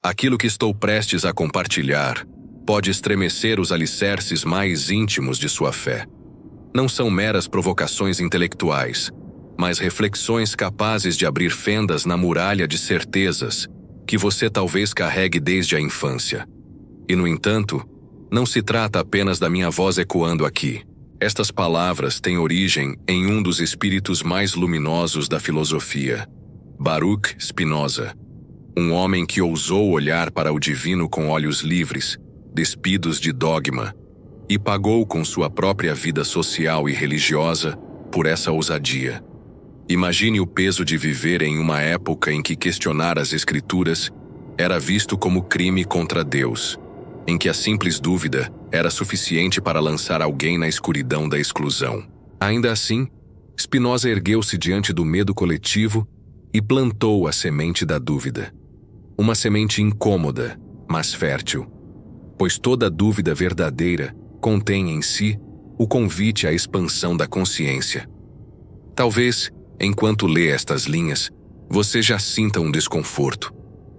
Aquilo que estou prestes a compartilhar pode estremecer os alicerces mais íntimos de sua fé. Não são meras provocações intelectuais, mas reflexões capazes de abrir fendas na muralha de certezas que você talvez carregue desde a infância. E, no entanto, não se trata apenas da minha voz ecoando aqui. Estas palavras têm origem em um dos espíritos mais luminosos da filosofia, Baruch Spinoza, um homem que ousou olhar para o divino com olhos livres, despidos de dogma, e pagou com sua própria vida social e religiosa por essa ousadia. Imagine o peso de viver em uma época em que questionar as Escrituras era visto como crime contra Deus, em que a simples dúvida era suficiente para lançar alguém na escuridão da exclusão. Ainda assim, Spinoza ergueu-se diante do medo coletivo e plantou a semente da dúvida. Uma semente incômoda, mas fértil, pois toda dúvida verdadeira contém em si o convite à expansão da consciência. Talvez, enquanto lê estas linhas, você já sinta um desconforto,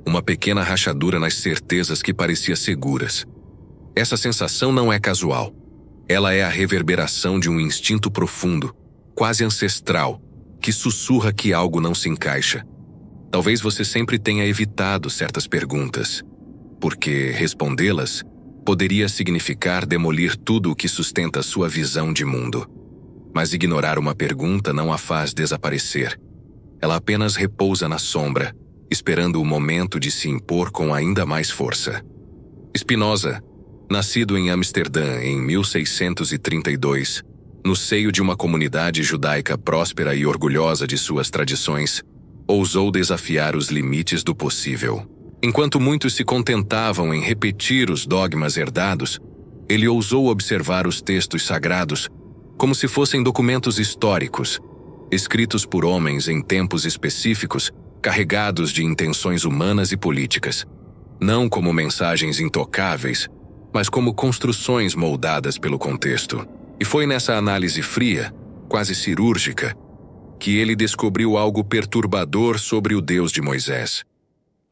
uma pequena rachadura nas certezas que parecia seguras. Essa sensação não é casual. Ela é a reverberação de um instinto profundo, quase ancestral, que sussurra que algo não se encaixa. Talvez você sempre tenha evitado certas perguntas, porque respondê-las poderia significar demolir tudo o que sustenta sua visão de mundo. Mas ignorar uma pergunta não a faz desaparecer. Ela apenas repousa na sombra, esperando o momento de se impor com ainda mais força. Spinoza, nascido em Amsterdã em 1632, no seio de uma comunidade judaica próspera e orgulhosa de suas tradições, ousou desafiar os limites do possível. Enquanto muitos se contentavam em repetir os dogmas herdados, ele ousou observar os textos sagrados como se fossem documentos históricos, escritos por homens em tempos específicos, carregados de intenções humanas e políticas, não como mensagens intocáveis, mas como construções moldadas pelo contexto. E foi nessa análise fria, quase cirúrgica, que ele descobriu algo perturbador sobre o Deus de Moisés.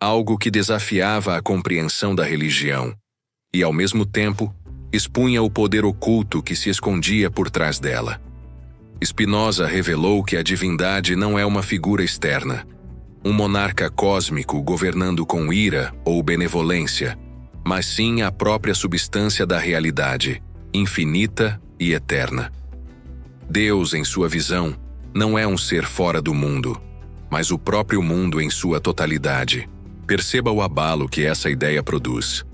Algo que desafiava a compreensão da religião e, ao mesmo tempo, expunha o poder oculto que se escondia por trás dela. Spinoza revelou que a divindade não é uma figura externa, um monarca cósmico governando com ira ou benevolência, mas sim a própria substância da realidade, infinita e eterna. Deus, em sua visão, não é um ser fora do mundo, mas o próprio mundo em sua totalidade. Perceba o abalo que essa ideia produz.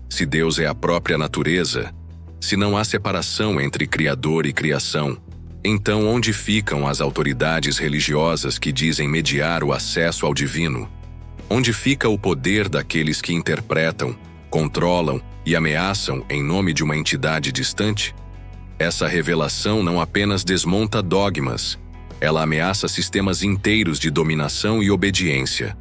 Se Deus é a própria natureza, se não há separação entre Criador e criação, então onde ficam as autoridades religiosas que dizem mediar o acesso ao divino? Onde fica o poder daqueles que interpretam, controlam e ameaçam em nome de uma entidade distante? Essa revelação não apenas desmonta dogmas, ela ameaça sistemas inteiros de dominação e obediência.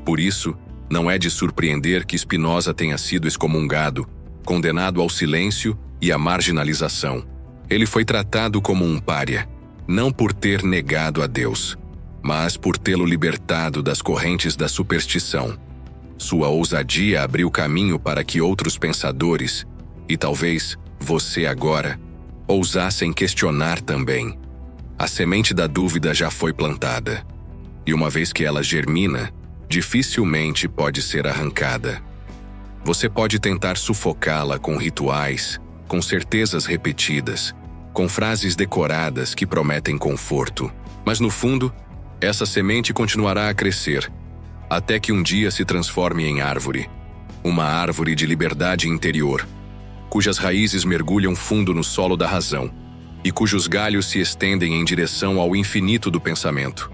Por isso, não é de surpreender que Spinoza tenha sido excomungado, condenado ao silêncio e à marginalização. Ele foi tratado como um pária, não por ter negado a Deus, mas por tê-lo libertado das correntes da superstição. Sua ousadia abriu caminho para que outros pensadores, e talvez você agora, ousassem questionar também. A semente da dúvida já foi plantada, e uma vez que ela germina, dificilmente pode ser arrancada. Você pode tentar sufocá-la com rituais, com certezas repetidas, com frases decoradas que prometem conforto, mas no fundo, essa semente continuará a crescer, até que um dia se transforme em árvore, uma árvore de liberdade interior, cujas raízes mergulham fundo no solo da razão e cujos galhos se estendem em direção ao infinito do pensamento.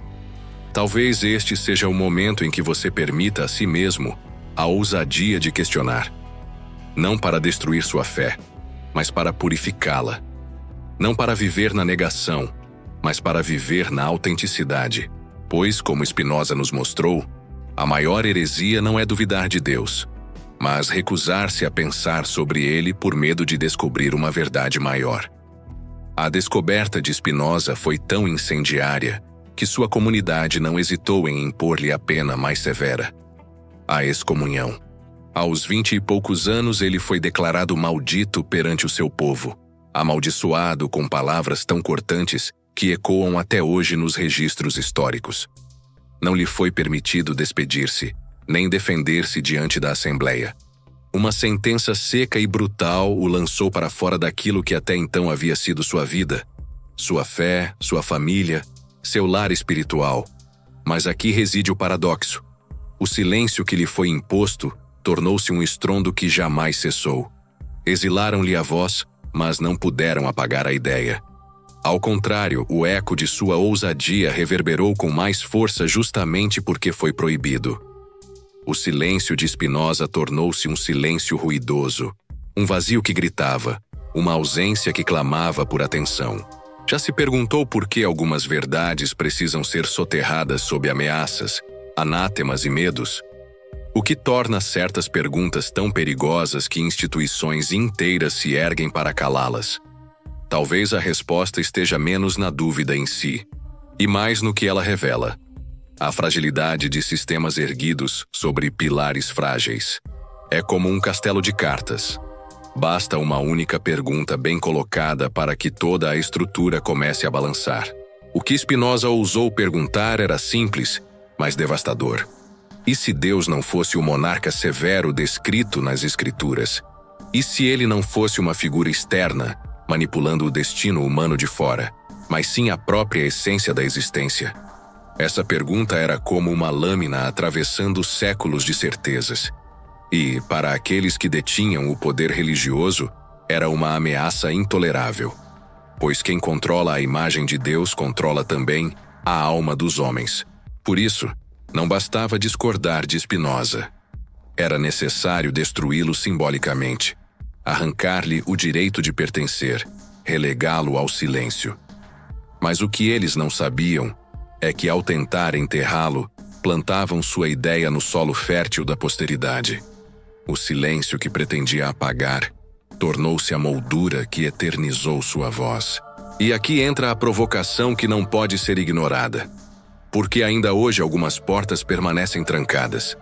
Talvez este seja o momento em que você permita a si mesmo a ousadia de questionar. Não para destruir sua fé, mas para purificá-la. Não para viver na negação, mas para viver na autenticidade. Pois, como Spinoza nos mostrou, a maior heresia não é duvidar de Deus, mas recusar-se a pensar sobre ele por medo de descobrir uma verdade maior. A descoberta de Spinoza foi tão incendiária que sua comunidade não hesitou em impor-lhe a pena mais severa, a excomunhão. Aos 20 e poucos anos, ele foi declarado maldito perante o seu povo, amaldiçoado com palavras tão cortantes que ecoam até hoje nos registros históricos. Não lhe foi permitido despedir-se, nem defender-se diante da Assembleia. Uma sentença seca e brutal o lançou para fora daquilo que até então havia sido sua vida, sua fé, sua família, seu lar espiritual. Mas aqui reside o paradoxo. O silêncio que lhe foi imposto tornou-se um estrondo que jamais cessou. Exilaram-lhe a voz, mas não puderam apagar a ideia. Ao contrário, o eco de sua ousadia reverberou com mais força justamente porque foi proibido. O silêncio de Spinoza tornou-se um silêncio ruidoso, um vazio que gritava, uma ausência que clamava por atenção. Já se perguntou por que algumas verdades precisam ser soterradas sob ameaças, anátemas e medos? O que torna certas perguntas tão perigosas que instituições inteiras se erguem para calá-las? Talvez a resposta esteja menos na dúvida em si, e mais no que ela revela. A fragilidade de sistemas erguidos sobre pilares frágeis. É como um castelo de cartas. Basta uma única pergunta bem colocada para que toda a estrutura comece a balançar. O que Spinoza ousou perguntar era simples, mas devastador. E se Deus não fosse o monarca severo descrito nas Escrituras? E se ele não fosse uma figura externa, manipulando o destino humano de fora, mas sim a própria essência da existência? Essa pergunta era como uma lâmina atravessando séculos de certezas. E, para aqueles que detinham o poder religioso, era uma ameaça intolerável. Pois quem controla a imagem de Deus controla também a alma dos homens. Por isso, não bastava discordar de Spinoza. Era necessário destruí-lo simbolicamente, arrancar-lhe o direito de pertencer, relegá-lo ao silêncio. Mas o que eles não sabiam é que, ao tentar enterrá-lo, plantavam sua ideia no solo fértil da posteridade. O silêncio que pretendia apagar tornou-se a moldura que eternizou sua voz. E aqui entra a provocação que não pode ser ignorada. Por que ainda hoje algumas portas permanecem trancadas?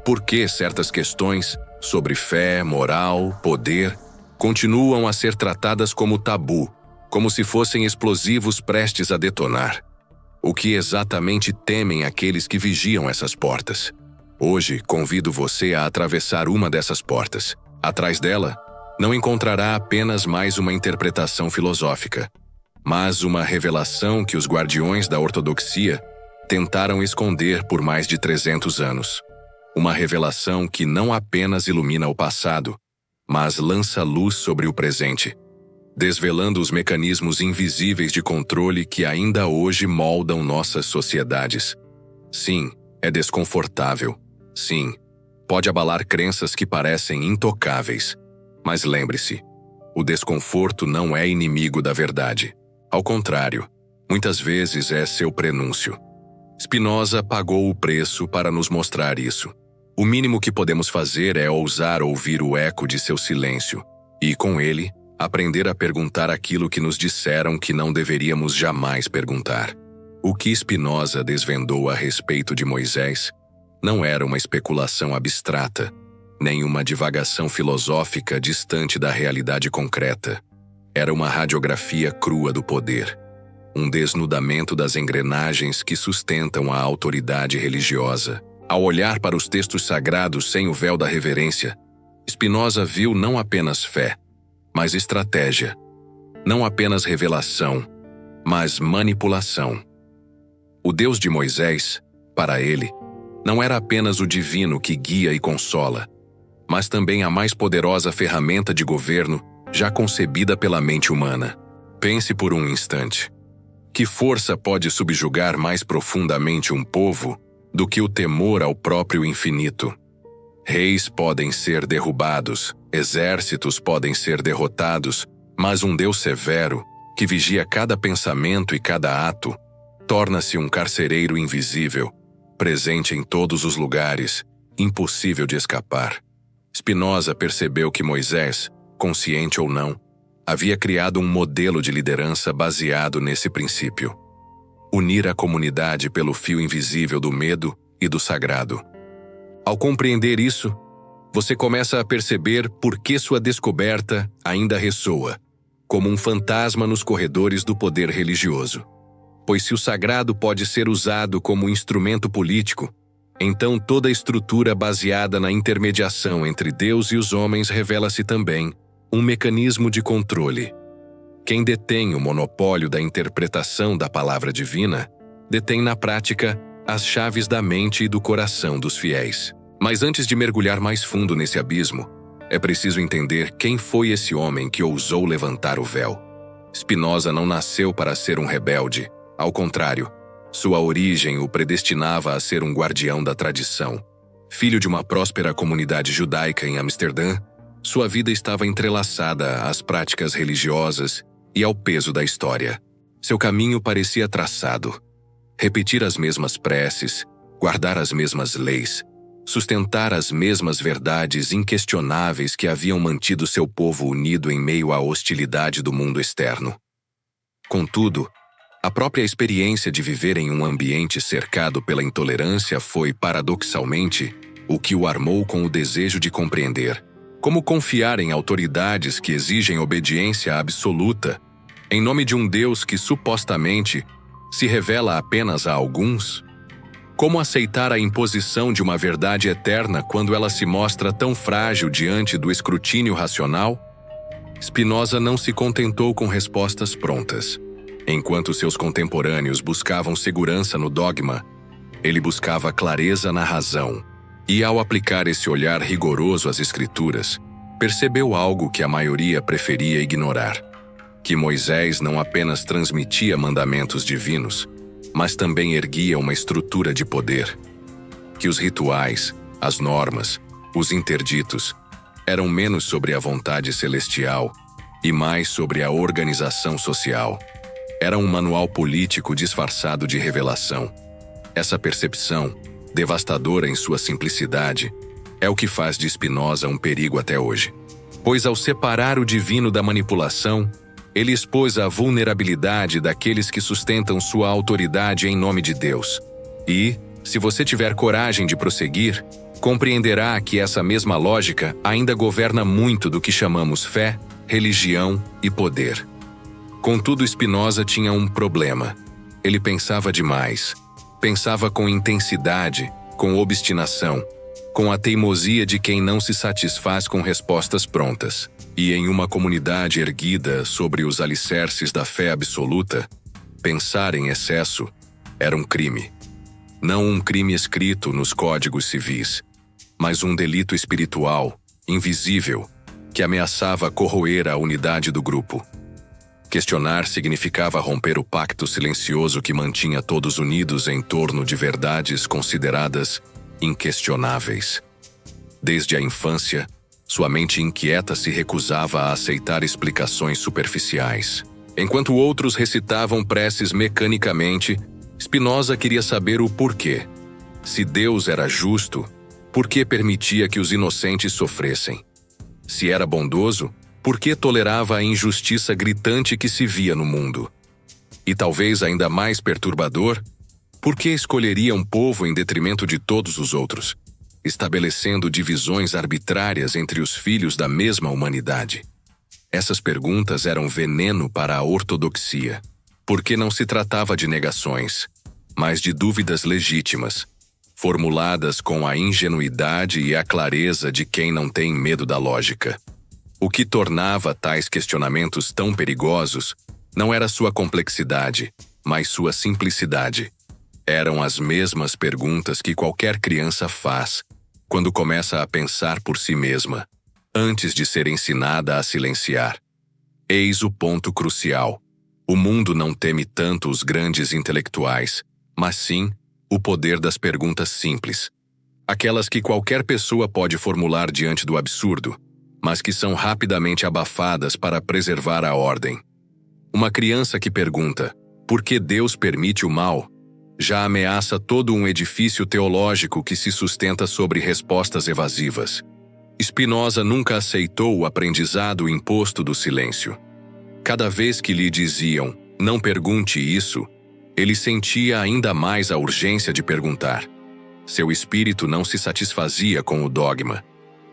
Por que certas questões sobre fé, moral, poder, continuam a ser tratadas como tabu, como se fossem explosivos prestes a detonar? O que exatamente temem aqueles que vigiam essas portas? Hoje, convido você a atravessar uma dessas portas. Atrás dela, não encontrará apenas mais uma interpretação filosófica, mas uma revelação que os guardiões da ortodoxia tentaram esconder por mais de 300 anos. Uma revelação que não apenas ilumina o passado, mas lança luz sobre o presente, desvelando os mecanismos invisíveis de controle que ainda hoje moldam nossas sociedades. Sim, é desconfortável. Sim, pode abalar crenças que parecem intocáveis. Mas lembre-se, o desconforto não é inimigo da verdade. Ao contrário, muitas vezes é seu prenúncio. Spinoza pagou o preço para nos mostrar isso. O mínimo que podemos fazer é ousar ouvir o eco de seu silêncio e, com ele, aprender a perguntar aquilo que nos disseram que não deveríamos jamais perguntar. O que Spinoza desvendou a respeito de Moisés não era uma especulação abstrata, nem uma divagação filosófica distante da realidade concreta. Era uma radiografia crua do poder, um desnudamento das engrenagens que sustentam a autoridade religiosa. Ao olhar para os textos sagrados sem o véu da reverência, Spinoza viu não apenas fé, mas estratégia. Não apenas revelação, mas manipulação. O Deus de Moisés, para ele, não era apenas o divino que guia e consola, mas também a mais poderosa ferramenta de governo já concebida pela mente humana. Pense por um instante. Que força pode subjugar mais profundamente um povo do que o temor ao próprio infinito? Reis podem ser derrubados, exércitos podem ser derrotados, mas um Deus severo, que vigia cada pensamento e cada ato, torna-se um carcereiro invisível, presente em todos os lugares, impossível de escapar. Spinoza percebeu que Moisés, consciente ou não, havia criado um modelo de liderança baseado nesse princípio. Unir a comunidade pelo fio invisível do medo e do sagrado. Ao compreender isso, você começa a perceber por que sua descoberta ainda ressoa, como um fantasma nos corredores do poder religioso. Pois se o sagrado pode ser usado como instrumento político, então toda a estrutura baseada na intermediação entre Deus e os homens revela-se também um mecanismo de controle. Quem detém o monopólio da interpretação da palavra divina, detém na prática as chaves da mente e do coração dos fiéis. Mas antes de mergulhar mais fundo nesse abismo, é preciso entender quem foi esse homem que ousou levantar o véu. Spinoza não nasceu para ser um rebelde. Ao contrário, sua origem o predestinava a ser um guardião da tradição. Filho de uma próspera comunidade judaica em Amsterdã, sua vida estava entrelaçada às práticas religiosas e ao peso da história. Seu caminho parecia traçado. Repetir as mesmas preces, guardar as mesmas leis, sustentar as mesmas verdades inquestionáveis que haviam mantido seu povo unido em meio à hostilidade do mundo externo. Contudo, a própria experiência de viver em um ambiente cercado pela intolerância foi, paradoxalmente, o que o armou com o desejo de compreender como confiar em autoridades que exigem obediência absoluta em nome de um Deus que supostamente se revela apenas a alguns. Como aceitar a imposição de uma verdade eterna quando ela se mostra tão frágil diante do escrutínio racional? Spinoza não se contentou com respostas prontas. Enquanto seus contemporâneos buscavam segurança no dogma, ele buscava clareza na razão. E ao aplicar esse olhar rigoroso às Escrituras, percebeu algo que a maioria preferia ignorar: que Moisés não apenas transmitia mandamentos divinos, mas também erguia uma estrutura de poder. Que os rituais, as normas, os interditos, eram menos sobre a vontade celestial e mais sobre a organização social. Era um manual político disfarçado de revelação. Essa percepção, devastadora em sua simplicidade, é o que faz de Spinoza um perigo até hoje. Pois ao separar o divino da manipulação, ele expôs a vulnerabilidade daqueles que sustentam sua autoridade em nome de Deus. E, se você tiver coragem de prosseguir, compreenderá que essa mesma lógica ainda governa muito do que chamamos fé, religião e poder. Contudo, Spinoza tinha um problema. Ele pensava demais. Pensava com intensidade, com obstinação, com a teimosia de quem não se satisfaz com respostas prontas. E em uma comunidade erguida sobre os alicerces da fé absoluta, pensar em excesso era um crime. Não um crime escrito nos códigos civis, mas um delito espiritual, invisível, que ameaçava corroer a unidade do grupo. Questionar significava romper o pacto silencioso que mantinha todos unidos em torno de verdades consideradas inquestionáveis. Desde a infância, sua mente inquieta se recusava a aceitar explicações superficiais. Enquanto outros recitavam preces mecanicamente, Spinoza queria saber o porquê. Se Deus era justo, por que permitia que os inocentes sofressem? Se era bondoso, por que tolerava a injustiça gritante que se via no mundo? E talvez ainda mais perturbador, por que escolheria um povo em detrimento de todos os outros, estabelecendo divisões arbitrárias entre os filhos da mesma humanidade? Essas perguntas eram veneno para a ortodoxia, porque não se tratava de negações, mas de dúvidas legítimas, formuladas com a ingenuidade e a clareza de quem não tem medo da lógica. O que tornava tais questionamentos tão perigosos não era sua complexidade, mas sua simplicidade. Eram as mesmas perguntas que qualquer criança faz quando começa a pensar por si mesma, antes de ser ensinada a silenciar. Eis o ponto crucial. O mundo não teme tanto os grandes intelectuais, mas sim o poder das perguntas simples. Aquelas que qualquer pessoa pode formular diante do absurdo, mas que são rapidamente abafadas para preservar a ordem. Uma criança que pergunta, por que Deus permite o mal, já ameaça todo um edifício teológico que se sustenta sobre respostas evasivas. Spinoza nunca aceitou o aprendizado imposto do silêncio. Cada vez que lhe diziam, não pergunte isso, ele sentia ainda mais a urgência de perguntar. Seu espírito não se satisfazia com o dogma.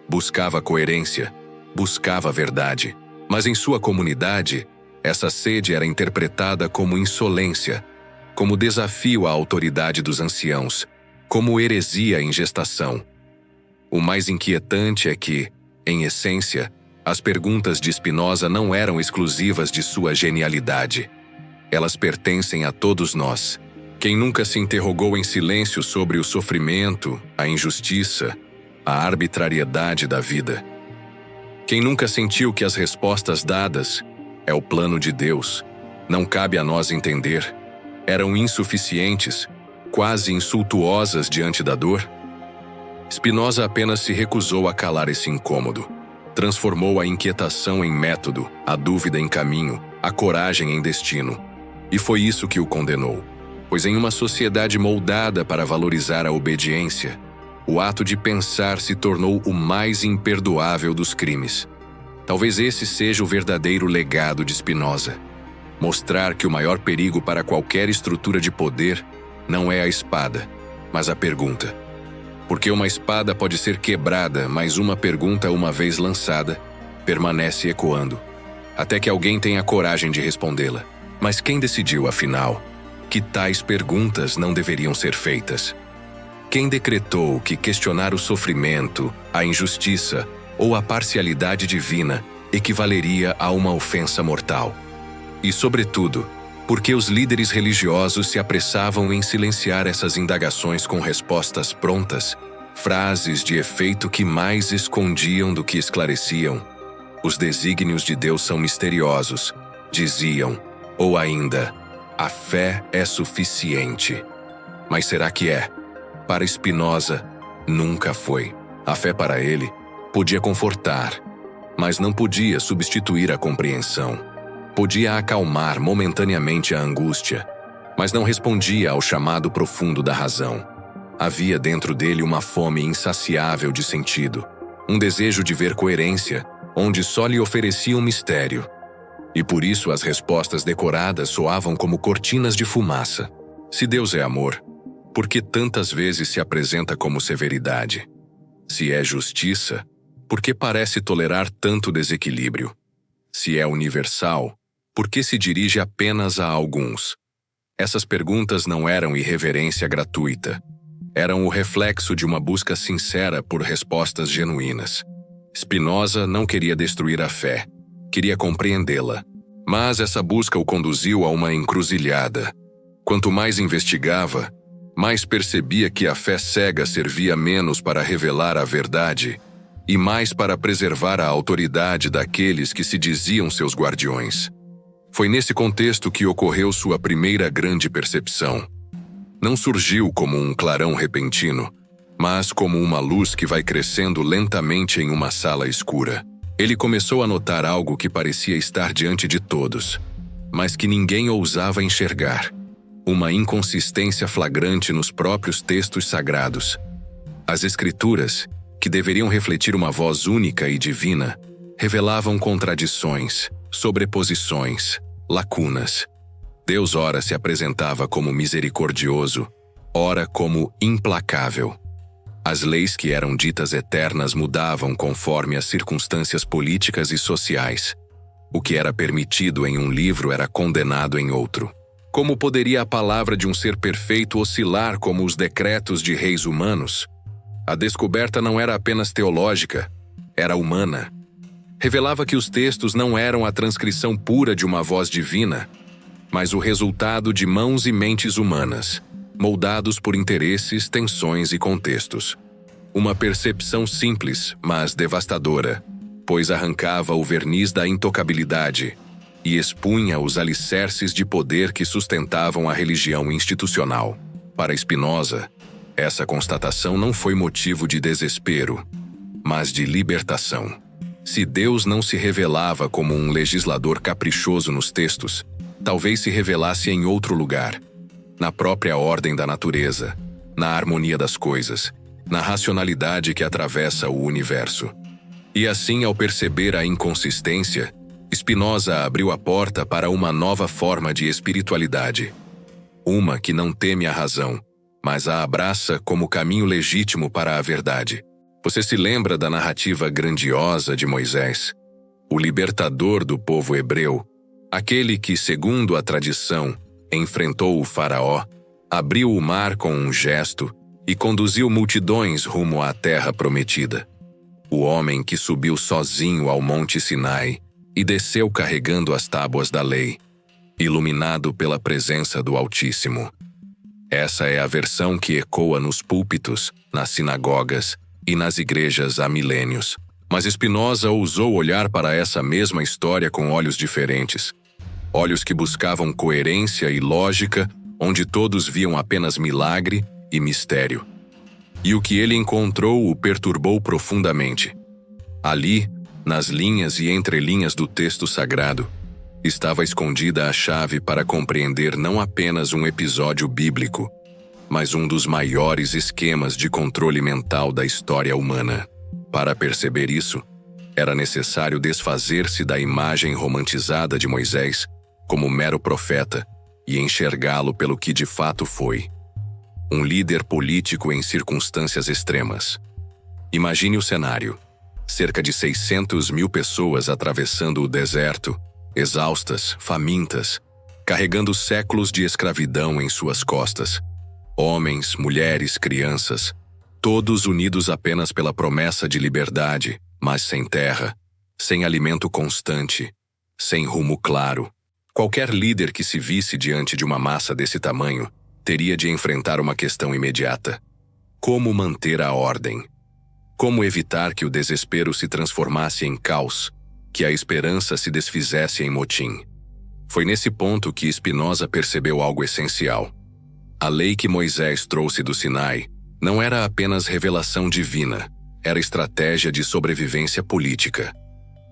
buscava coerência, buscava a verdade. Mas em sua comunidade, essa sede era interpretada como insolência, como desafio à autoridade dos anciãos, como heresia em gestação. O mais inquietante é que, em essência, as perguntas de Spinoza não eram exclusivas de sua genialidade. Elas pertencem a todos nós. Quem nunca se interrogou em silêncio sobre o sofrimento, a injustiça, a arbitrariedade da vida? Quem nunca sentiu que as respostas dadas é o plano de Deus, não cabe a nós entender, eram insuficientes, quase insultuosas diante da dor? Spinoza apenas se recusou a calar esse incômodo. Transformou a inquietação em método, a dúvida em caminho, a coragem em destino. E foi isso que o condenou. Pois em uma sociedade moldada para valorizar a obediência, o ato de pensar se tornou o mais imperdoável dos crimes. Talvez esse seja o verdadeiro legado de Spinoza. Mostrar que o maior perigo para qualquer estrutura de poder não é a espada, mas a pergunta. Porque uma espada pode ser quebrada, mas uma pergunta, uma vez lançada, permanece ecoando, até que alguém tenha coragem de respondê-la. Mas quem decidiu, afinal, que tais perguntas não deveriam ser feitas? Quem decretou que questionar o sofrimento, a injustiça ou a parcialidade divina equivaleria a uma ofensa mortal? E, sobretudo, porque os líderes religiosos se apressavam em silenciar essas indagações com respostas prontas, frases de efeito que mais escondiam do que esclareciam. Os desígnios de Deus são misteriosos, diziam, ou ainda, a fé é suficiente. Mas será que é? Para Spinoza, nunca foi. A fé para ele podia confortar, mas não podia substituir a compreensão. Podia acalmar momentaneamente a angústia, mas não respondia ao chamado profundo da razão. Havia dentro dele uma fome insaciável de sentido, um desejo de ver coerência, onde só lhe oferecia um mistério. E por isso as respostas decoradas soavam como cortinas de fumaça. Se Deus é amor, por que tantas vezes se apresenta como severidade? Se é justiça, por que parece tolerar tanto desequilíbrio? Se é universal, por que se dirige apenas a alguns? Essas perguntas não eram irreverência gratuita. Eram o reflexo de uma busca sincera por respostas genuínas. Spinoza não queria destruir a fé, queria compreendê-la. Mas essa busca o conduziu a uma encruzilhada. Quanto mais investigava, mais percebia que a fé cega servia menos para revelar a verdade e mais para preservar a autoridade daqueles que se diziam seus guardiões. Foi nesse contexto que ocorreu sua primeira grande percepção. Não surgiu como um clarão repentino, mas como uma luz que vai crescendo lentamente em uma sala escura. Ele começou a notar algo que parecia estar diante de todos, mas que ninguém ousava enxergar. Uma inconsistência flagrante nos próprios textos sagrados. As Escrituras, que deveriam refletir uma voz única e divina, revelavam contradições, sobreposições, lacunas. Deus ora se apresentava como misericordioso, ora como implacável. As leis que eram ditas eternas mudavam conforme as circunstâncias políticas e sociais. O que era permitido em um livro era condenado em outro. Como poderia a palavra de um ser perfeito oscilar como os decretos de reis humanos? A descoberta não era apenas teológica, era humana. Revelava que os textos não eram a transcrição pura de uma voz divina, mas o resultado de mãos e mentes humanas, moldados por interesses, tensões e contextos. Uma percepção simples, mas devastadora, pois arrancava o verniz da intocabilidade e expunha os alicerces de poder que sustentavam a religião institucional. Para Spinoza, essa constatação não foi motivo de desespero, mas de libertação. Se Deus não se revelava como um legislador caprichoso nos textos, talvez se revelasse em outro lugar, na própria ordem da natureza, na harmonia das coisas, na racionalidade que atravessa o universo. E assim, ao perceber a inconsistência, Spinoza abriu a porta para uma nova forma de espiritualidade. Uma que não teme a razão, mas a abraça como caminho legítimo para a verdade. Você se lembra da narrativa grandiosa de Moisés, o libertador do povo hebreu, aquele que, segundo a tradição, enfrentou o faraó, abriu o mar com um gesto e conduziu multidões rumo à terra prometida. O homem que subiu sozinho ao Monte Sinai e desceu carregando as tábuas da lei, iluminado pela presença do Altíssimo. Essa é a versão que ecoa nos púlpitos, nas sinagogas e nas igrejas há milênios. Mas Spinoza ousou olhar para essa mesma história com olhos diferentes. Olhos que buscavam coerência e lógica, onde todos viam apenas milagre e mistério. E o que ele encontrou o perturbou profundamente. Ali, nas linhas e entrelinhas do texto sagrado, estava escondida a chave para compreender não apenas um episódio bíblico, mas um dos maiores esquemas de controle mental da história humana. Para perceber isso, era necessário desfazer-se da imagem romantizada de Moisés como mero profeta e enxergá-lo pelo que de fato foi: um líder político em circunstâncias extremas. Imagine o cenário: cerca de 600 mil pessoas atravessando o deserto, exaustas, famintas, carregando séculos de escravidão em suas costas. Homens, mulheres, crianças, todos unidos apenas pela promessa de liberdade, mas sem terra, sem alimento constante, sem rumo claro. Qualquer líder que se visse diante de uma massa desse tamanho teria de enfrentar uma questão imediata: como manter a ordem? Como evitar que o desespero se transformasse em caos, que a esperança se desfizesse em motim? Foi nesse ponto que Spinoza percebeu algo essencial. A lei que Moisés trouxe do Sinai não era apenas revelação divina, era estratégia de sobrevivência política.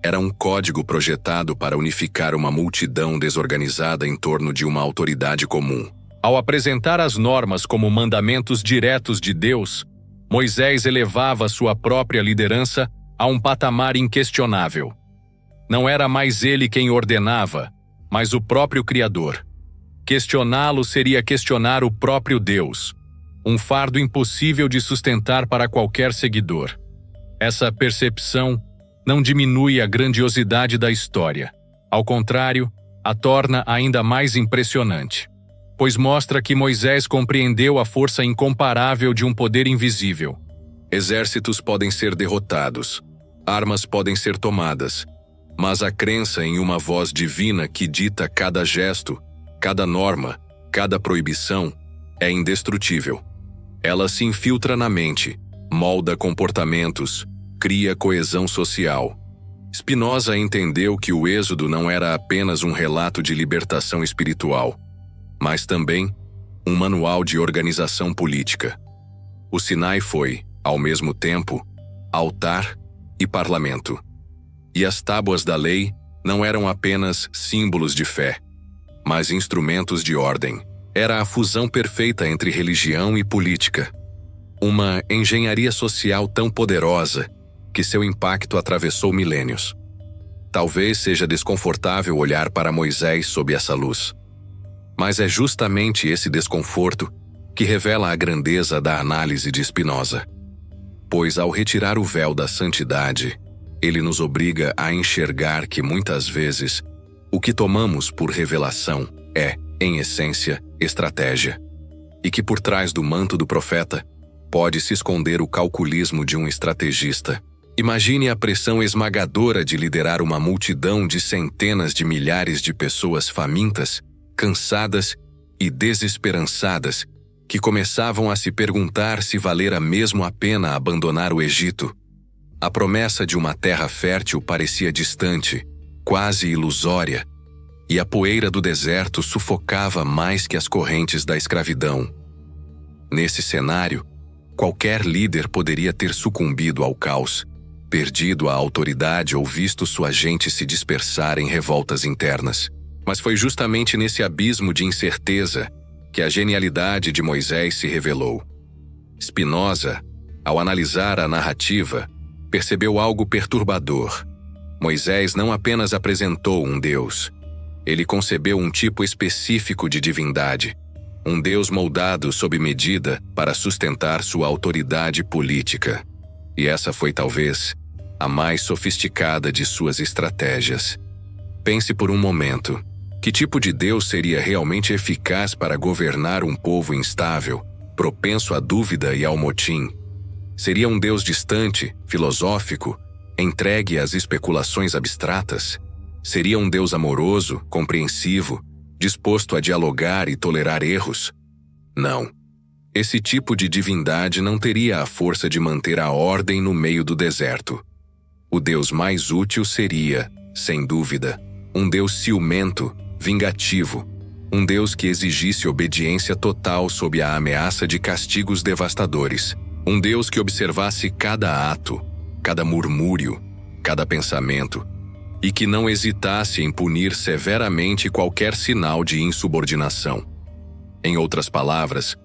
Era um código projetado para unificar uma multidão desorganizada em torno de uma autoridade comum. Ao apresentar as normas como mandamentos diretos de Deus, Moisés elevava sua própria liderança a um patamar inquestionável. Não era mais ele quem ordenava, mas o próprio Criador. Questioná-lo seria questionar o próprio Deus, um fardo impossível de sustentar para qualquer seguidor. Essa percepção não diminui a grandiosidade da história. Ao contrário, a torna ainda mais impressionante, pois mostra que Moisés compreendeu a força incomparável de um poder invisível. Exércitos podem ser derrotados, armas podem ser tomadas, mas a crença em uma voz divina que dita cada gesto, cada norma, cada proibição, é indestrutível. Ela se infiltra na mente, molda comportamentos, cria coesão social. Spinoza entendeu que o Êxodo não era apenas um relato de libertação espiritual, mas também um manual de organização política. O Sinai foi, ao mesmo tempo, altar e parlamento. E as tábuas da lei não eram apenas símbolos de fé, mas instrumentos de ordem. Era a fusão perfeita entre religião e política. Uma engenharia social tão poderosa que seu impacto atravessou milênios. Talvez seja desconfortável olhar para Moisés sob essa luz. Mas é justamente esse desconforto que revela a grandeza da análise de Spinoza. Pois ao retirar o véu da santidade, ele nos obriga a enxergar que muitas vezes o que tomamos por revelação é, em essência, estratégia. E que por trás do manto do profeta pode se esconder o calculismo de um estrategista. Imagine a pressão esmagadora de liderar uma multidão de centenas de milhares de pessoas famintas, cansadas e desesperançadas, que começavam a se perguntar se valera mesmo a pena abandonar o Egito. A promessa de uma terra fértil parecia distante, quase ilusória, e a poeira do deserto sufocava mais que as correntes da escravidão. Nesse cenário, qualquer líder poderia ter sucumbido ao caos, perdido a autoridade ou visto sua gente se dispersar em revoltas internas. Mas foi justamente nesse abismo de incerteza que a genialidade de Moisés se revelou. Spinoza, ao analisar a narrativa, percebeu algo perturbador. Moisés não apenas apresentou um Deus, ele concebeu um tipo específico de divindade, um Deus moldado sob medida para sustentar sua autoridade política. E essa foi talvez a mais sofisticada de suas estratégias. Pense por um momento: que tipo de Deus seria realmente eficaz para governar um povo instável, propenso à dúvida e ao motim? Seria um Deus distante, filosófico, entregue às especulações abstratas? Seria um Deus amoroso, compreensivo, disposto a dialogar e tolerar erros? Não. Esse tipo de divindade não teria a força de manter a ordem no meio do deserto. O Deus mais útil seria, sem dúvida, um Deus ciumento, vingativo, um Deus que exigisse obediência total sob a ameaça de castigos devastadores, um Deus que observasse cada ato, cada murmúrio, cada pensamento, e que não hesitasse em punir severamente qualquer sinal de insubordinação. Em outras palavras,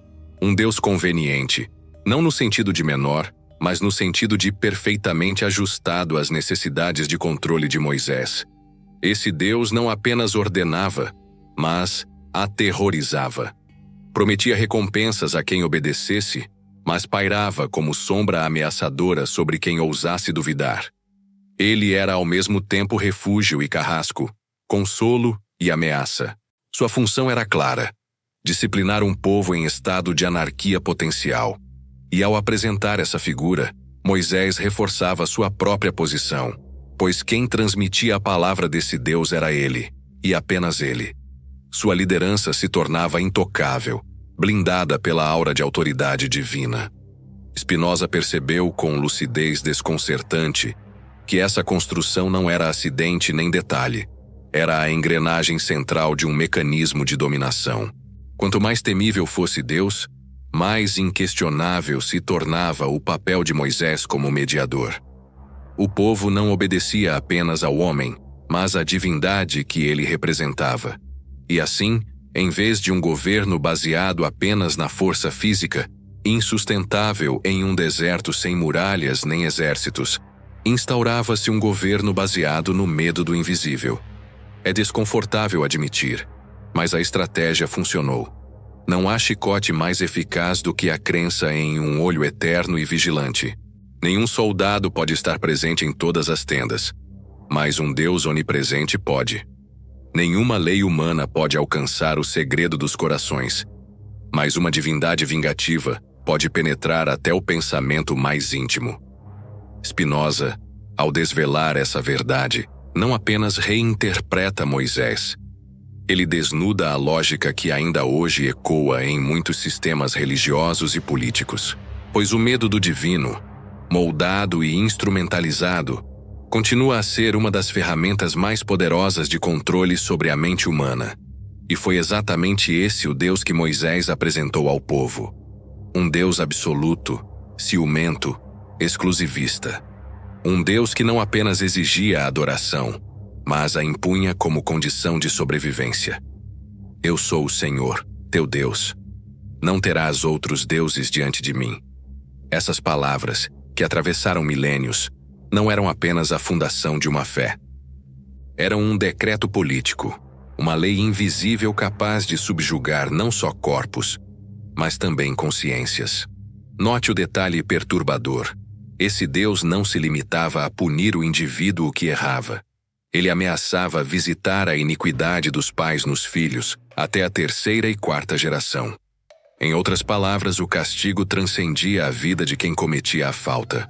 um Deus conveniente, não no sentido de menor, mas no sentido de perfeitamente ajustado às necessidades de controle de Moisés. Esse Deus não apenas ordenava, mas aterrorizava. Prometia recompensas a quem obedecesse, mas pairava como sombra ameaçadora sobre quem ousasse duvidar. Ele era ao mesmo tempo refúgio e carrasco, consolo e ameaça. Sua função era clara: disciplinar um povo em estado de anarquia potencial. E ao apresentar essa figura, Moisés reforçava sua própria posição, pois quem transmitia a palavra desse Deus era ele, e apenas ele. Sua liderança se tornava intocável, blindada pela aura de autoridade divina. Spinoza percebeu com lucidez desconcertante que essa construção não era acidente nem detalhe, era a engrenagem central de um mecanismo de dominação. Quanto mais temível fosse Deus, mais inquestionável se tornava o papel de Moisés como mediador. O povo não obedecia apenas ao homem, mas à divindade que ele representava. E assim, em vez de um governo baseado apenas na força física, insustentável em um deserto sem muralhas nem exércitos, instaurava-se um governo baseado no medo do invisível. É desconfortável admitir, mas a estratégia funcionou. Não há chicote mais eficaz do que a crença em um olho eterno e vigilante. Nenhum soldado pode estar presente em todas as tendas, mas um Deus onipresente pode. Nenhuma lei humana pode alcançar o segredo dos corações, mas uma divindade vingativa pode penetrar até o pensamento mais íntimo. Spinoza, ao desvelar essa verdade, não apenas reinterpreta Moisés. Ele desnuda a lógica que ainda hoje ecoa em muitos sistemas religiosos e políticos. Pois o medo do divino, moldado e instrumentalizado, continua a ser uma das ferramentas mais poderosas de controle sobre a mente humana. E foi exatamente esse o Deus que Moisés apresentou ao povo. Um Deus absoluto, ciumento, exclusivista. Um Deus que não apenas exigia a adoração, mas a impunha como condição de sobrevivência. Eu sou o Senhor, teu Deus. Não terás outros deuses diante de mim. Essas palavras, que atravessaram milênios, não eram apenas a fundação de uma fé. Eram um decreto político, uma lei invisível capaz de subjugar não só corpos, mas também consciências. Note o detalhe perturbador. Esse Deus não se limitava a punir o indivíduo que errava. Ele ameaçava visitar a iniquidade dos pais nos filhos até a 3ª e 4ª geração. Em outras palavras, o castigo transcendia a vida de quem cometia a falta.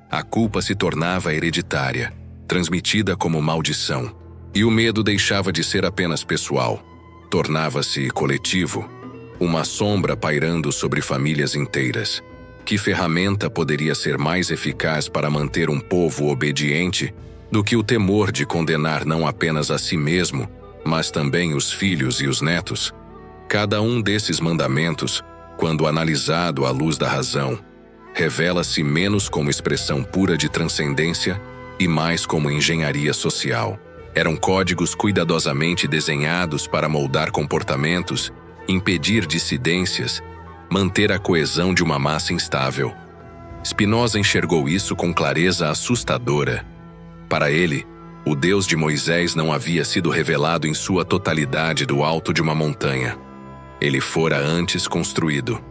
A culpa se tornava hereditária, transmitida como maldição. E o medo deixava de ser apenas pessoal. Tornava-se coletivo, uma sombra pairando sobre famílias inteiras. Que ferramenta poderia ser mais eficaz para manter um povo obediente do que o temor de condenar não apenas a si mesmo, mas também os filhos e os netos? Cada um desses mandamentos, quando analisado à luz da razão, revela-se menos como expressão pura de transcendência e mais como engenharia social. Eram códigos cuidadosamente desenhados para moldar comportamentos, impedir dissidências, manter a coesão de uma massa instável. Spinoza enxergou isso com clareza assustadora. Para ele, o Deus de Moisés não havia sido revelado em sua totalidade do alto de uma montanha. Ele fora antes construído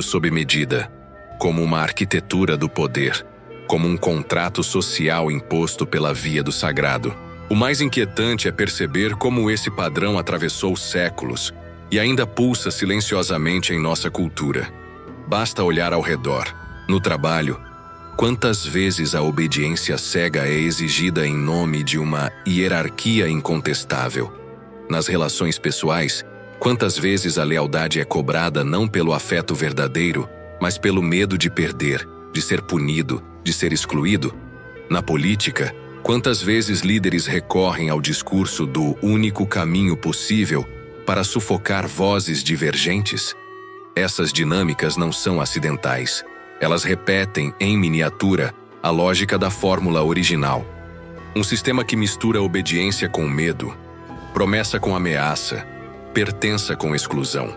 sob medida, como uma arquitetura do poder, como um contrato social imposto pela via do sagrado. O mais inquietante é perceber como esse padrão atravessou séculos e ainda pulsa silenciosamente em nossa cultura. Basta olhar ao redor. No trabalho, quantas vezes a obediência cega é exigida em nome de uma hierarquia incontestável? Nas relações pessoais, quantas vezes a lealdade é cobrada não pelo afeto verdadeiro, mas pelo medo de perder, de ser punido, de ser excluído? Na política, quantas vezes líderes recorrem ao discurso do único caminho possível para sufocar vozes divergentes? Essas dinâmicas não são acidentais. Elas repetem, em miniatura, a lógica da fórmula original. Um sistema que mistura obediência com medo, promessa com ameaça, pertença com exclusão.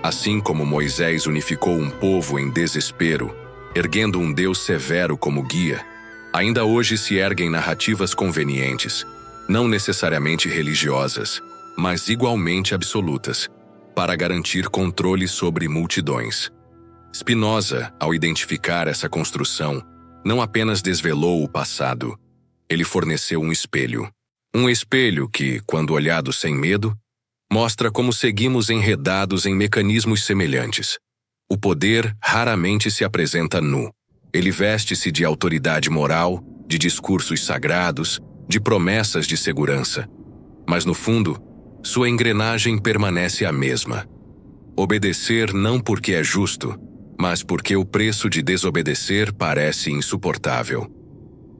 Assim como Moisés unificou um povo em desespero, erguendo um Deus severo como guia, ainda hoje se erguem narrativas convenientes, não necessariamente religiosas, mas igualmente absolutas, para garantir controle sobre multidões. Spinoza, ao identificar essa construção, não apenas desvelou o passado, ele forneceu um espelho. Um espelho que, quando olhado sem medo, mostra como seguimos enredados em mecanismos semelhantes. O poder raramente se apresenta nu. Ele veste-se de autoridade moral, de discursos sagrados, de promessas de segurança. Mas, no fundo, sua engrenagem permanece a mesma. Obedecer não porque é justo, mas porque o preço de desobedecer parece insuportável.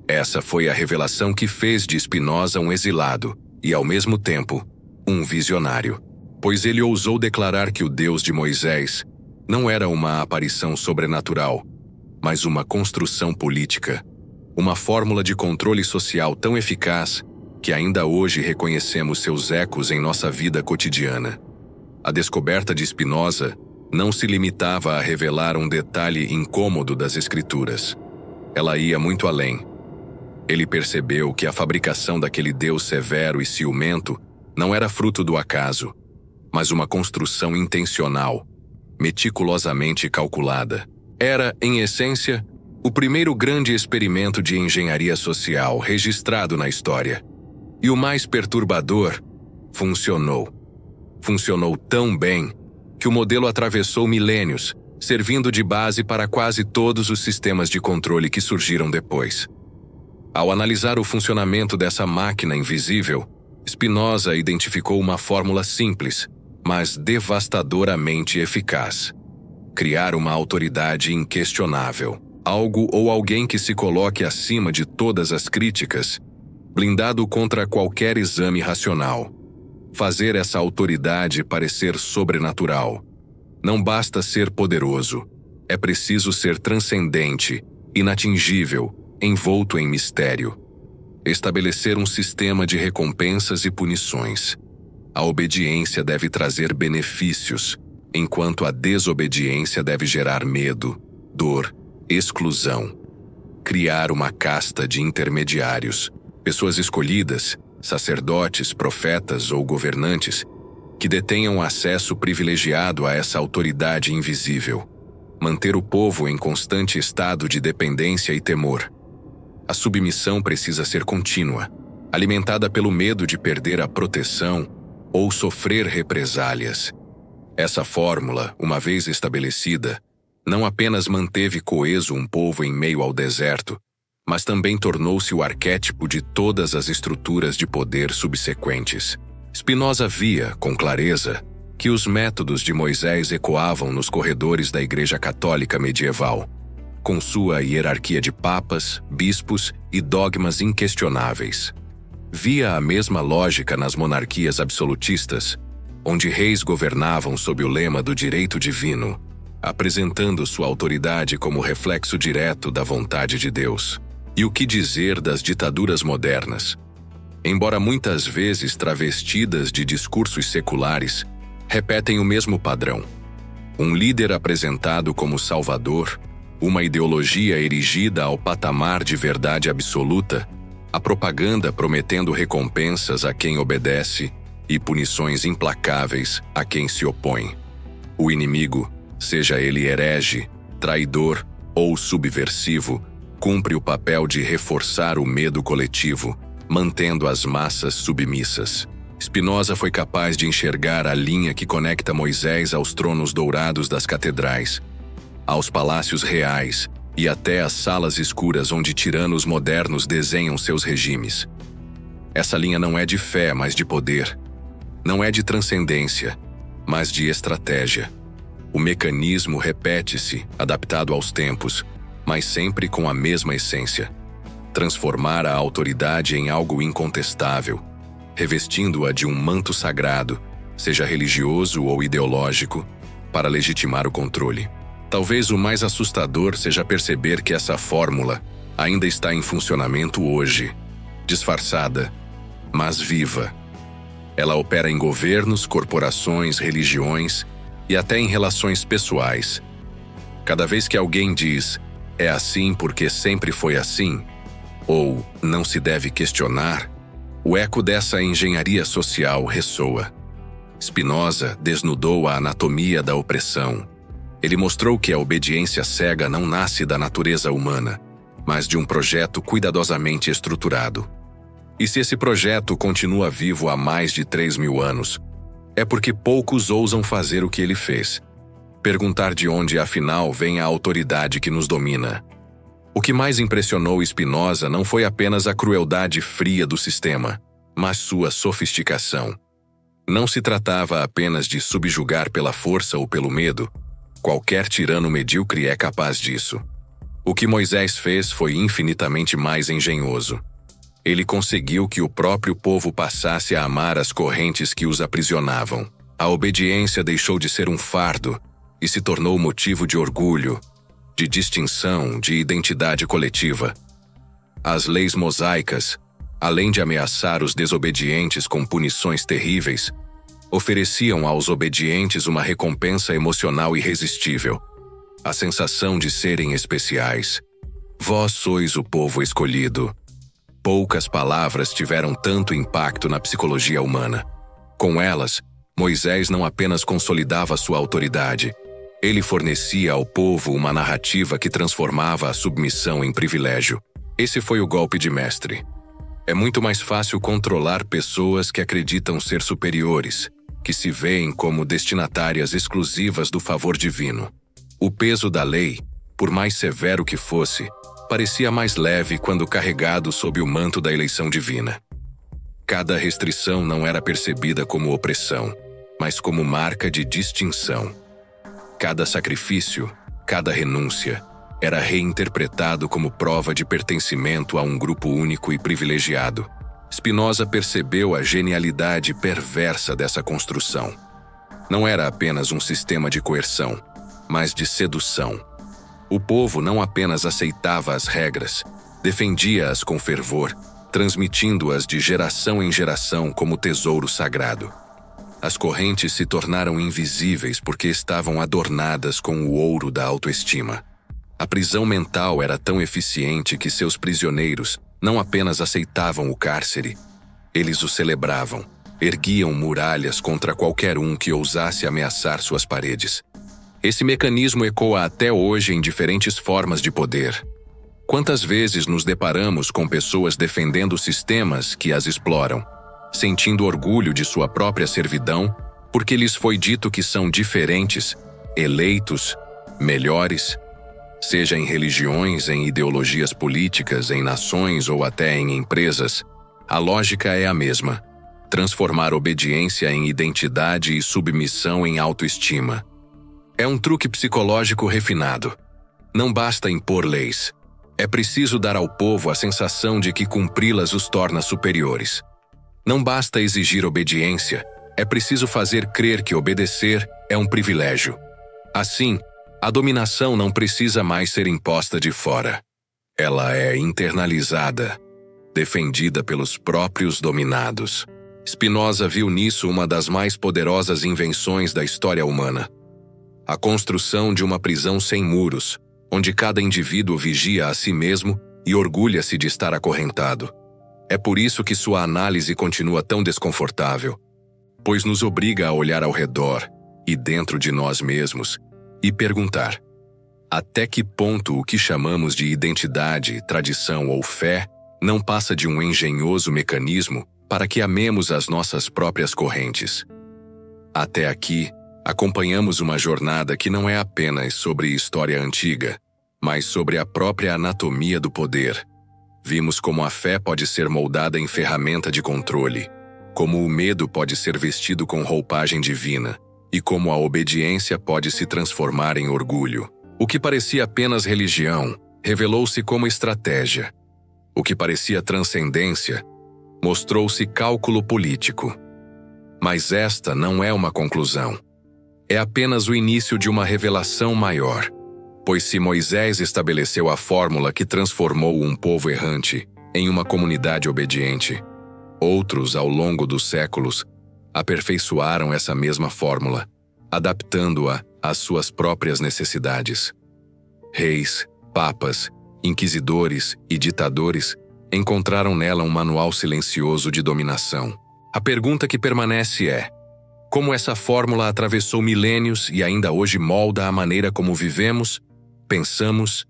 Essa foi a revelação que fez de Spinoza um exilado e, ao mesmo tempo, um visionário. Pois ele ousou declarar que o Deus de Moisés não era uma aparição sobrenatural, mas uma construção política, uma fórmula de controle social tão eficaz que ainda hoje reconhecemos seus ecos em nossa vida cotidiana. A descoberta de Spinoza não se limitava a revelar um detalhe incômodo das Escrituras. Ela ia muito além. Ele percebeu que a fabricação daquele Deus severo e ciumento não era fruto do acaso, mas uma construção intencional, meticulosamente calculada. Era, em essência, o primeiro grande experimento de engenharia social registrado na história. E o mais perturbador, funcionou. Funcionou tão bem que o modelo atravessou milênios, servindo de base para quase todos os sistemas de controle que surgiram depois. Ao analisar o funcionamento dessa máquina invisível, Spinoza identificou uma fórmula simples, mas devastadoramente eficaz. Criar uma autoridade inquestionável, algo ou alguém que se coloque acima de todas as críticas, blindado contra qualquer exame racional. Fazer essa autoridade parecer sobrenatural. Não basta ser poderoso, é preciso ser transcendente, inatingível, envolto em mistério. Estabelecer um sistema de recompensas e punições. A obediência deve trazer benefícios, enquanto a desobediência deve gerar medo, dor, exclusão. Criar uma casta de intermediários, pessoas escolhidas, sacerdotes, profetas ou governantes, que detenham acesso privilegiado a essa autoridade invisível. Manter o povo em constante estado de dependência e temor. A submissão precisa ser contínua, alimentada pelo medo de perder a proteção ou sofrer represálias. Essa fórmula, uma vez estabelecida, não apenas manteve coeso um povo em meio ao deserto, mas também tornou-se o arquétipo de todas as estruturas de poder subsequentes. Spinoza via, com clareza, que os métodos de Moisés ecoavam nos corredores da Igreja Católica medieval, com sua hierarquia de papas, bispos e dogmas inquestionáveis. Via a mesma lógica nas monarquias absolutistas, onde reis governavam sob o lema do direito divino, apresentando sua autoridade como reflexo direto da vontade de Deus. E o que dizer das ditaduras modernas? Embora muitas vezes travestidas de discursos seculares, repetem o mesmo padrão. Um líder apresentado como salvador, uma ideologia erigida ao patamar de verdade absoluta, a propaganda prometendo recompensas a quem obedece e punições implacáveis a quem se opõe. O inimigo, seja ele herege, traidor ou subversivo, cumpre o papel de reforçar o medo coletivo, mantendo as massas submissas. Spinoza foi capaz de enxergar a linha que conecta Moisés aos tronos dourados das catedrais, aos palácios reais e até às salas escuras onde tiranos modernos desenham seus regimes. Essa linha não é de fé, mas de poder. Não é de transcendência, mas de estratégia. O mecanismo repete-se, adaptado aos tempos, mas sempre com a mesma essência: transformar a autoridade em algo incontestável, revestindo-a de um manto sagrado, seja religioso ou ideológico, para legitimar o controle. Talvez o mais assustador seja perceber que essa fórmula ainda está em funcionamento hoje, disfarçada, mas viva. Ela opera em governos, corporações, religiões e até em relações pessoais. Cada vez que alguém diz "é assim porque sempre foi assim", ou "não se deve questionar", o eco dessa engenharia social ressoa. Spinoza desnudou a anatomia da opressão. Ele mostrou que a obediência cega não nasce da natureza humana, mas de um projeto cuidadosamente estruturado. E se esse projeto continua vivo há mais de 3.000 anos, é porque poucos ousam fazer o que ele fez: perguntar de onde, afinal, vem a autoridade que nos domina. O que mais impressionou Spinoza não foi apenas a crueldade fria do sistema, mas sua sofisticação. Não se tratava apenas de subjugar pela força ou pelo medo. Qualquer tirano medíocre é capaz disso. O que Moisés fez foi infinitamente mais engenhoso. Ele conseguiu que o próprio povo passasse a amar as correntes que os aprisionavam. A obediência deixou de ser um fardo e se tornou motivo de orgulho, de distinção, de identidade coletiva. As leis mosaicas, além de ameaçar os desobedientes com punições terríveis, ofereciam aos obedientes uma recompensa emocional irresistível: a sensação de serem especiais. Vós sois o povo escolhido. Poucas palavras tiveram tanto impacto na psicologia humana. Com elas, Moisés não apenas consolidava sua autoridade, ele fornecia ao povo uma narrativa que transformava a submissão em privilégio. Esse foi o golpe de mestre. É muito mais fácil controlar pessoas que acreditam ser superiores, que se veem como destinatárias exclusivas do favor divino. O peso da lei, por mais severo que fosse, parecia mais leve quando carregado sob o manto da eleição divina. Cada restrição não era percebida como opressão, mas como marca de distinção. Cada sacrifício, cada renúncia, era reinterpretado como prova de pertencimento a um grupo único e privilegiado. Spinoza percebeu a genialidade perversa dessa construção. Não era apenas um sistema de coerção, mas de sedução. O povo não apenas aceitava as regras, defendia-as com fervor, transmitindo-as de geração em geração como tesouro sagrado. As correntes se tornaram invisíveis porque estavam adornadas com o ouro da autoestima. A prisão mental era tão eficiente que seus prisioneiros não apenas aceitavam o cárcere, eles o celebravam, erguiam muralhas contra qualquer um que ousasse ameaçar suas paredes. Esse mecanismo ecoa até hoje em diferentes formas de poder. Quantas vezes nos deparamos com pessoas defendendo sistemas que as exploram, sentindo orgulho de sua própria servidão, porque lhes foi dito que são diferentes, eleitos, melhores? Seja em religiões, em ideologias políticas, em nações ou até em empresas, a lógica é a mesma: transformar obediência em identidade e submissão em autoestima. É um truque psicológico refinado. Não basta impor leis. É preciso dar ao povo a sensação de que cumpri-las os torna superiores. Não basta exigir obediência, é preciso fazer crer que obedecer é um privilégio. Assim, a dominação não precisa mais ser imposta de fora. Ela é internalizada, defendida pelos próprios dominados. Spinoza viu nisso uma das mais poderosas invenções da história humana: a construção de uma prisão sem muros, onde cada indivíduo vigia a si mesmo e orgulha-se de estar acorrentado. É por isso que sua análise continua tão desconfortável, pois nos obriga a olhar ao redor e dentro de nós mesmos e perguntar: Até que ponto o que chamamos de identidade, tradição ou fé não passa de um engenhoso mecanismo para que amemos as nossas próprias correntes? Até aqui, acompanhamos uma jornada que não é apenas sobre história antiga, mas sobre a própria anatomia do poder. Vimos como a fé pode ser moldada em ferramenta de controle, como o medo pode ser vestido com roupagem divina, e como a obediência pode se transformar em orgulho. O que parecia apenas religião revelou-se como estratégia. O que parecia transcendência mostrou-se cálculo político. Mas esta não é uma conclusão. É apenas o início de uma revelação maior. Pois se Moisés estabeleceu a fórmula que transformou um povo errante em uma comunidade obediente, outros, ao longo dos séculos, aperfeiçoaram essa mesma fórmula, adaptando-a às suas próprias necessidades. Reis, papas, inquisidores e ditadores encontraram nela um manual silencioso de dominação. A pergunta que permanece é: como essa fórmula atravessou milênios e ainda hoje molda a maneira como vivemos, pensamos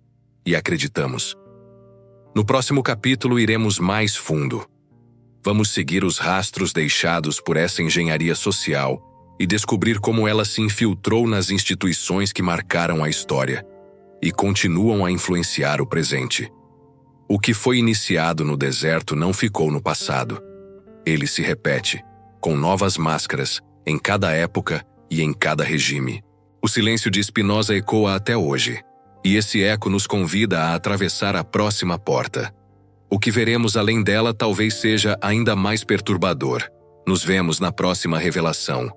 e acreditamos? No próximo capítulo iremos mais fundo. Vamos seguir os rastros deixados por essa engenharia social e descobrir como ela se infiltrou nas instituições que marcaram a história e continuam a influenciar o presente. O que foi iniciado no deserto não ficou no passado. Ele se repete, com novas máscaras, em cada época e em cada regime. O silêncio de Spinoza ecoa até hoje, e esse eco nos convida a atravessar a próxima porta. O que veremos além dela talvez seja ainda mais perturbador. Nos vemos na próxima revelação.